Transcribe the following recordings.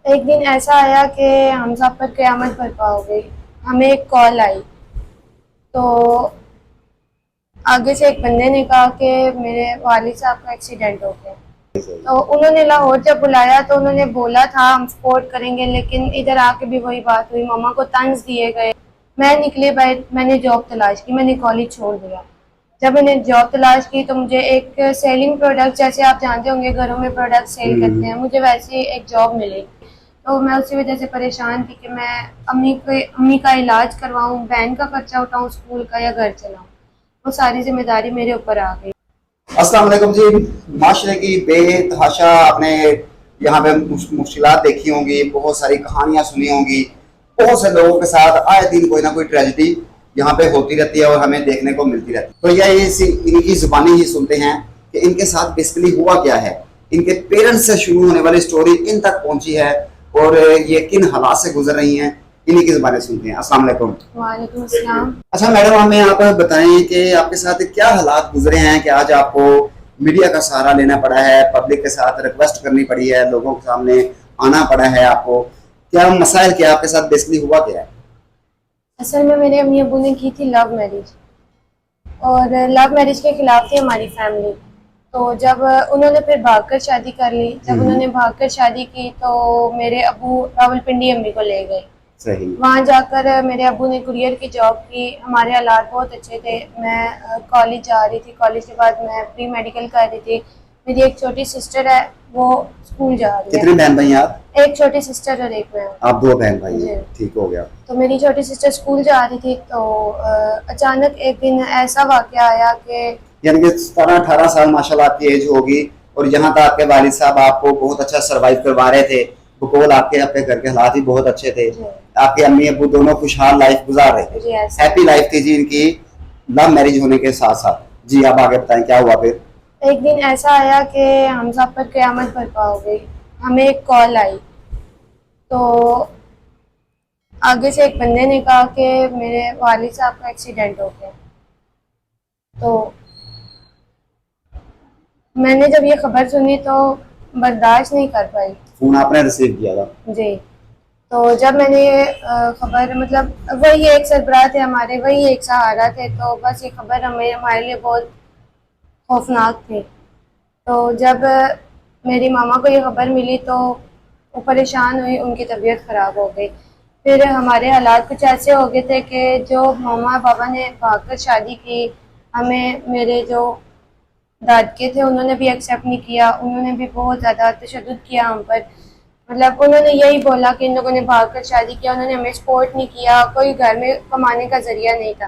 एक दिन ऐसा आया कि हम सब पर क़यामत बरपा हो गई। हमें एक कॉल आई तो आगे से एक बंदे ने कहा कि मेरे वालिद साहब का एक्सीडेंट हो गया। तो उन्होंने लाहौर जब बुलाया तो उन्होंने बोला था हम सपोर्ट करेंगे, लेकिन इधर आके भी वही बात हुई, मामा को तंज दिए गए। मैं निकले बाहर, मैंने जॉब तलाश की, मैंने कॉलेज छोड़ दिया। जब मैंने जॉब तलाश की तो मुझे एक सेलिंग प्रोडक्ट, जैसे आप जानते होंगे घरों में प्रोडक्ट सेल करते हैं, मुझे वैसे एक जॉब मिली। तो मैं उसी वजह से परेशान थी कि मैं अम्मी का इलाज करवाऊँ, बहन का खर्चा उठाऊँ स्कूल का, या घर चलाऊँ। वो सारी जिम्मेदारी मेरे ऊपर आ गई। अस्सलाम वालेकुम जी। माशरे की बेतहाशा आपने यहाँ पे मुश्किलात देखी होंगी, बहुत सारी कहानियां सुनी होंगी। बहुत से लोगों के साथ आए दिन कोई ना कोई ट्रेजेडी यहाँ पे होती रहती है और हमें देखने को मिलती रहती है। तो यह इनकी जुबानी ही सुनते हैं कि इनके साथ बेसिकली हुआ क्या है। इनके पेरेंट्स से शुरू होने वाली स्टोरी इन तक पहुंची है और ये किन हालात से गुजर रही हैं, इन्हीं की जुबानी सुनते हैं। अस्सलाम वालेकुम। वालेकुम अस्सलाम। अच्छा मैडम, हमें आप बताएं कि आपके साथ क्या हालात गुजरे हैं कि आज आपको मीडिया का सहारा लेना पड़ा है, पब्लिक के साथ रिक्वेस्ट करनी पड़ी है, लोगों के सामने आना पड़ा है आपको। क्या मसाइल, क्या आपके साथ बेसिकली हुआ क्या है? असल में मेरे अम्मी अबू ने की थी लव मैरिज, और लव मैरिज के खिलाफ थी हमारी फैमिली। तो जब उन्होंने फिर भागकर शादी कर ली, जब उन्होंने भागकर शादी की तो मेरे अबू रावलपिंडी अम्मी को ले गए। सही। वहाँ जाकर मेरे अबू ने कुरियर की जॉब की। हमारे हालात बहुत अच्छे थे। मैं कॉलेज जा रही थी, कॉलेज के बाद मैं प्री मेडिकल कर रही थी। मेरी एक छोटी सिस्टर है, वो स्कूल जा रही है। कितने बहन भाई आप? एक छोटी सिस्टर और एक मैं। आप दो बहन भाई हैं, ठीक हो गया। तो मेरी छोटी सिस्टर स्कूल जा रही थी तो अचानक एक दिन ऐसा वाकया आया कि यानी कि 17-18 साल माशाल्लाह आपकी एज होगी और यहाँ तक आपके वालिद साहब आपको बहुत अच्छा सरवाइव करवा रहे थे। बकौल आपके अपने घर के हालात ही बहुत अच्छे थे। आपके अम्मी अबू दोनों खुशहाल लाइफ गुजार रहे थे, हैप्पी लाइफ थी जी इनकी लव मैरिज होने के साथ साथ। जी आप आगे बताएं क्या हुआ फिर? एक दिन ऐसा आया कि हम सब पर क़यामत बरपा हो गई। हमें एक कॉल आई तो आगे से एक बंदे ने कहा कि मेरे वालिद साहब का एक्सीडेंट हो गया। तो मैंने जब ये खबर सुनी तो बर्दाश्त नहीं कर पाई। फोन आपने रिसीव किया था? जी। तो जब मैंने ये खबर, मतलब वही एक सरबराह थे हमारे, वही एक सहारा थे, तो बस ये खबर हमारे लिए बहुत खौफनाक थी। तो जब मेरी मामा को ये खबर मिली तो वो परेशान हुई, उनकी तबीयत ख़राब हो गई। फिर हमारे हालात कुछ ऐसे हो गए थे कि जो मामा पापा ने भागकर शादी की, हमें मेरे जो दादके थे उन्होंने भी एक्सेप्ट नहीं किया। उन्होंने भी बहुत ज़्यादा तशद्दुद किया हम पर। मतलब उन्होंने यही बोला कि इन लोगों ने भागकर शादी किया, उन्होंने हमें सपोर्ट नहीं किया, कोई घर में कमाने का जरिया नहीं था।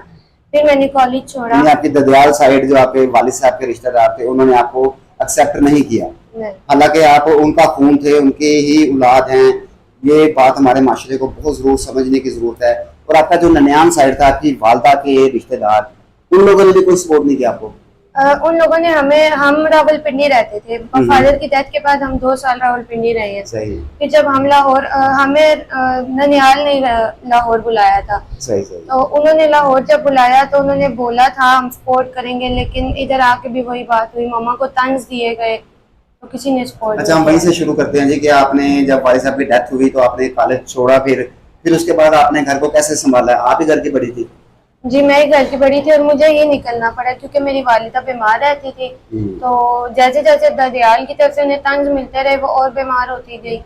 फिर मैंने कॉलेज छोड़ा। आपकी ददियाल साइड जो आपके वालिद साहब के रिश्तेदार थे उन्होंने आपको एक्सेप्ट नहीं किया, हालांकि आप उनका खून थे, उनके ही औलाद हैं। ये बात हमारे माशरे को बहुत जरूर समझने की जरूरत है। और आपका जो ननियान साइड था, आपकी वालदा के रिश्तेदार, उन लोगों ने भी कोई सपोर्ट नहीं किया आपको? उन लोगों ने हम रावलपिंडी रहते थे। फादर की डेथ के बाद हम 2 साल रावलपिंडी रहे हैं। सही। फिर जब हम लाहौर, हमें ननियाल ने लाहौर बुलाया था। सही सही। तो उन्होंने लाहौर जब बुलाया तो उन्होंने बोला था हम सपोर्ट करेंगे, लेकिन इधर आके भी वही बात हुई, मामा को तंज दिए गए, तो किसी ने सपोर्ट। अच्छा, हम वहीं से शुरू करते हैं जी कि आपने जब वालिद साहब की डेथ हुई तो आपने कॉलेज छोड़ा, फिर उसके बाद आपने घर को कैसे संभाला? आप ही घर की बड़ी थी? जी, मैं ही घर की बड़ी थी और मुझे ही निकलना पड़ा क्योंकि मेरी वालिदा बीमार रहती थी। तो जैसे जैसे ददियाल की तरफ से उन्हें तंज मिलते रहे वो और बीमार होती गई।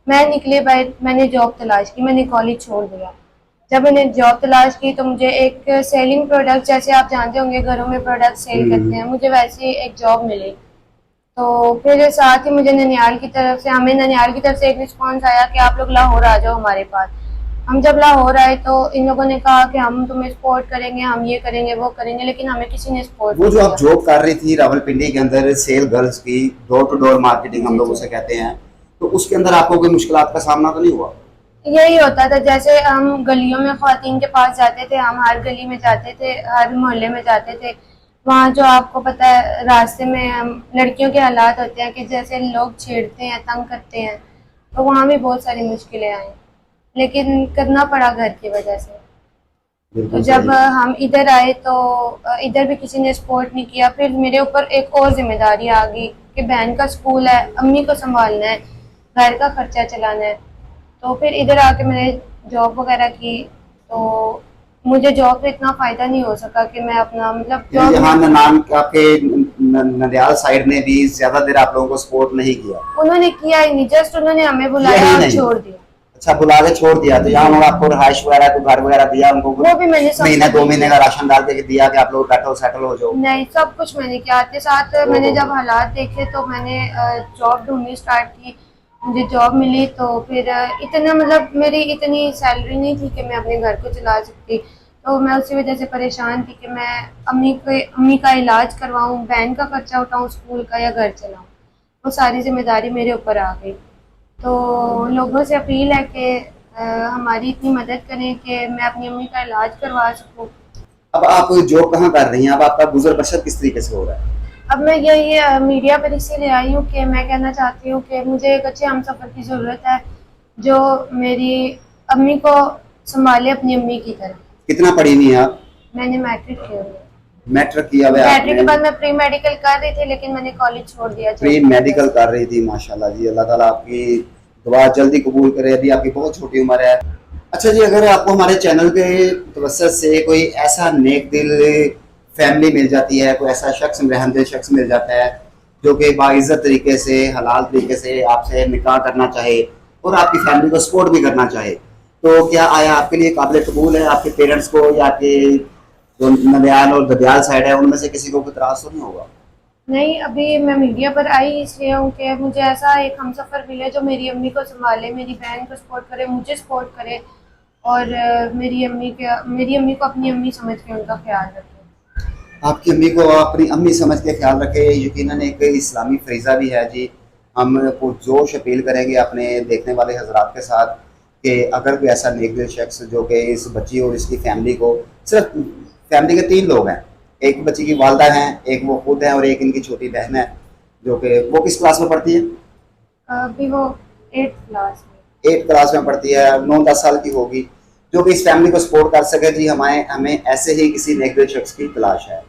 मैं निकली बाहर, मैंने जॉब तलाश की, मैंने कॉलेज छोड़ दिया। जब मैंने जॉब तलाश की तो मुझे एक सेलिंग प्रोडक्ट, जैसे आप जानते होंगे घरों में प्रोडक्ट सेल करते हैं, मुझे वैसे एक जॉब मिली। तो फिर साथ ही मुझे ननियाल की तरफ से, हमें ननियाल की तरफ से एक रिस्पॉन्स आया कि आप लोग लाहौर आ जाओ हमारे पास। हम जब लाहौर आए तो इन लोगों ने कहा कि हम तुम्हें सपोर्ट करेंगे, हम ये करेंगे वो करेंगे, लेकिन हमें किसी ने सपोर्ट वो जो आप जॉब कर रही थी रावलपिंडी के अंदर, सेल गर्ल्स की, डोर टू डोर मार्केटिंग हम लोग उसे कहते हैं, तो उसके अंदर आपको कोई मुश्किलात का सामना तो नहीं हुआ? यही होता था, जैसे हम गलियों में ख्वातीन के पास जाते थे, हम हर गली में जाते थे, हर मोहल्ले में जाते थे। वहाँ जो आपको पता है रास्ते में लड़कियों के हालात होते हैं कि जैसे लोग छेड़ते हैं, तंग करते हैं, तो वहाँ भी बहुत सारी मुश्किलें आई, लेकिन करना पड़ा घर की वजह से। तो जब हम इधर आए तो इधर भी किसी ने सपोर्ट नहीं किया। फिर मेरे ऊपर एक और जिम्मेदारी आ गई कि बहन का स्कूल है, अम्मी को संभालना है, घर का खर्चा चलाना है। तो फिर इधर आके मैंने जॉब वगैरह की, तो मुझे जॉब से इतना फ़ायदा नहीं हो सका कि मैं अपना मतलब जॉब यहाँ नाम आपके नंदियाल साइड ने भी ज्यादा देर आप लोगों को सपोर्ट नहीं किया? उन्होंने किया ही नहीं, जस्ट उन्होंने हमें बुलाया यही और नहीं। छोड़ दिया। अच्छा, बुला के छोड़ दिया। तो यहाँ उन्होंने आपको रिहाइश वगैरह को घर वगैरह दिया उनको? वो भी मैंने सब महीना कुछ 2 महीने का राशन डाल के दिया कि आप लोग बैठो सेटल हो जाओ? नहीं, सब कुछ मैंने किया। आते साथ मैंने जब हालात देखे तो मैंने जॉब ढूंढनी स्टार्ट की। मुझे जॉब मिली तो फिर इतना मतलब मेरी इतनी सैलरी नहीं थी कि मैं अपने घर को चला सकती, तो मैं उसी वजह से परेशान थी कि मैं अम्मी का इलाज करवाऊं, बहन का खर्चा उठाऊं स्कूल का, या घर चलाऊं। वो सारी जिम्मेदारी मेरे ऊपर आ गई। तो लोगों से अपील है कि हमारी इतनी मदद करें कि मैं अपनी अम्मी का इलाज करवा सकूं। अब आप जॉब कहाँ कर रही हैं? अब आपका गुजर बसर किस तरीके से हो रहा है? अब मैं यही मीडिया पर इसीलिए आई हूँ कि मैं कहना चाहती हूँ कि मुझे एक अच्छे हमसफ़र की ज़रूरत है जो मेरी अम्मी को संभाले अपनी अम्मी की तरह। कितना पढ़ी हुई हैं आप? मैंने मैट्रिक किया हुआ है। मैट्रिक किया हुआ है मैट्रिक के आपने? बाद मैं प्री मेडिकल कर रही थी, लेकिन मैंने कॉलेज छोड़ दिया। प्री मेडिकल कर रही थी, माशाल्लाह जी। अल्लाह ताला आपकी दुआ जल्दी कबूल करे। अभी आपकी बहुत छोटी उम्र है। अच्छा जी, अगर आपको हमारे चैनल के तवज्जुह से कोई ऐसा नेक दिल फैमिली मिल जाती है, कोई ऐसा शख्स रहमदिल शख्स मिल जाता है जो कि बाइज्जत तरीके से हलाल तरीके से आपसे निकाह करना चाहे और आपकी फैमिली को सपोर्ट भी करना चाहे, तो क्या आया आपके लिए काबिल कबूल है? आपके पेरेंट्स को या आपके जो नंदियाल और ददियाल साइड है उनमें से किसी को कोई इतराज़ तो नहीं होगा? नहीं, अभी मैं मीडिया पर आई इसलिए हूँ कि मुझे ऐसा एक हमसफ़र मिले जो मेरी अम्मी को संभाले, मेरी बहन को सपोर्ट करे, मुझे सपोर्ट करे, और मेरी अम्मी को अपनी अम्मी समझ के उनका ख्याल रखे। आपकी अम्मी को अपनी अम्मी समझ के ख्याल रखे। यकीनन एक इस्लामी फरीज़ा भी है जी। हम पुरजोश अपील करेंगे अपने देखने वाले हजरात के साथ कि अगर कोई ऐसा नेक शख्स जो कि इस बच्ची और इसकी फैमिली को, सिर्फ फैमिली के 3 लोग हैं, एक बच्ची की वालदा हैं, एक वो खुद हैं और एक इनकी छोटी बहन है जो कि वो किस क्लास में पढ़ती है? अभी वो 8th क्लास में। 8 क्लास में पढ़ती है, 9-10 साल की होगी, जो कि इस फैमिली को सपोर्ट कर सके जी। हमें ऐसे ही किसी नेक शख्स की तलाश है।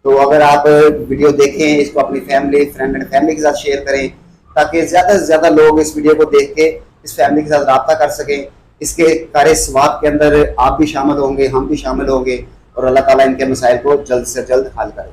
तो अगर आप वीडियो देखें, इसको अपनी फैमिली, फ्रेंड एंड फैमिली के साथ शेयर करें ताकि ज़्यादा से ज़्यादा लोग इस वीडियो को देख के इस फैमिली के साथ रब्ता कर सकें। इसके कार्य सवाब के अंदर आप भी शामिल होंगे, हम भी शामिल होंगे और अल्लाह ताला इनके मसाइल को जल्द से जल्द हल करें।